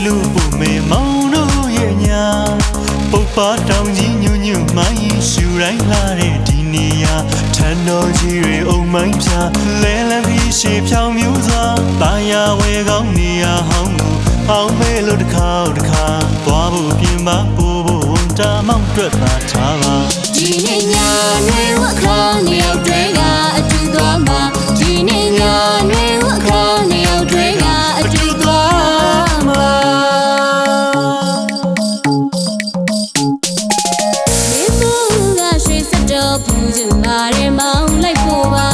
လူပုံမေမောင်တို့ရဲ့ညာပုပ်ပါတောင်ကြီးညွညွမိုင်းရှူတိုင်းလာတဲ့ဒီနေရာထန်တော်ကြီးတွေအုံမိုင်းပြလဲလန်းပြီးရှေ့ဖြောင်းမျိုးစွာတာယာဝဲကောင်းနေရာဟောင်းကိုအောင်မဲလို့တစ်ခါသွားဖို့ပြင်ပါပို့ဖို့ဝန်တာမောင်းတွက်ပါထားပါဒီနေ့ညနေဝခါနေရောက်တွေကအတူသွားမှာဒီနေ့ညနေဝခါနေရောက်တွေကအတူသွားမှာမေမိုးကရွှေစက်တော်ပူချင်ပါတယ်မောင်းလိုက်ဖို့ပါ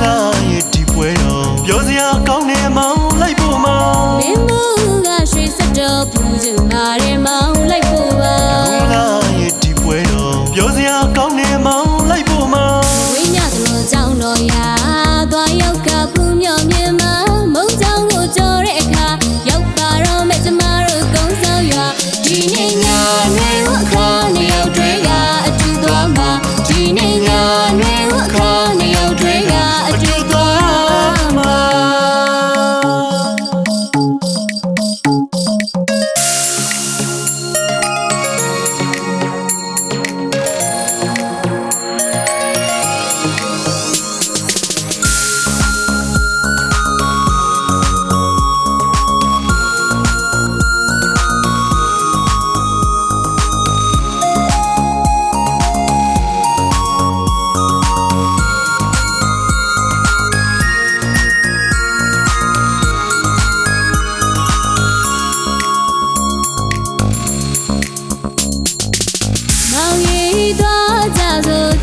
လာရဲ့ဒီပွဲတော်ပြောစရာကောင်းတယ်မောင်းလိုက်ဖို့မောင်းမေမိုးကရွှေစက်တော်ပူချင်ပါတယ်မောင်းလိုက်ဖို့ပါလာရဲ့ဒီပွဲတော်ပြောစရာကောင်းတယ်မောင်းလိုက်ဖို့မောင်းဝိညာဉ်တော်ကြောင့်တော်ရာသွားရောက်ကဖူးမြော်မြင်မှာမုံကြောင့်ကိုကြော်တဲ့အခါရောက်ပါတော့မဲ့ကျမတို့ကုန်းဆောင်ရွာဒီနေ့ညနေဝခါနေရောက်တွေကအတူသွားမှာဒီနေ့ညနေဝခါနေရောက်တွေကအတူသွားမှာ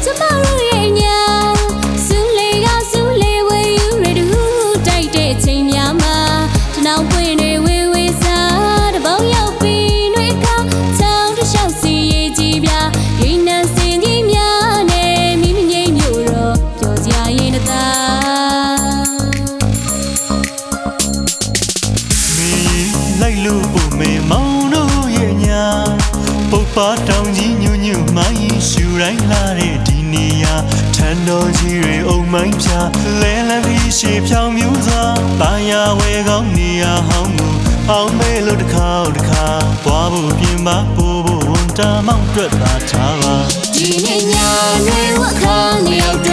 ကျမတို့ရဲ့ညာစူးလေးဝေးယူရတူတိုက်တဲ့ချိန်များမှာတနောင်ပွင့်တွေဝေးဝေးစားတပေါင်းရောက်ပြီးနှွေးကောင်းချောင်းတစ်လျှောက်စီရေးကြည့်ပြရင်းနှံစင်ကြီးများနဲ့မိမငိမ့်မျိုးတော့ပြောစရာရင်တသာမင်းလိုက်လို့ပုံမေမောင်တို့ရဲ့ညာပုပ်ပါတောင်ကြီးညွညွမိုင်းရှူတိုင်းလာတဲ့ဒီနေရာထန်တော်ကြီးတွေအုံမိုင်းပြလဲလန်းပြီးရှေ့ဖြောင်းမျိုးစွာတာယာဝဲကောင်းနေရာဟောင်းကိုအောင်မဲလို့တစ်ခါသွားဖို့ပြင်ပါပို့ဖို့ဝန်တာမောင်းတွက်ပါထားပါဒီနေ့ညနေဝခါနေရောက်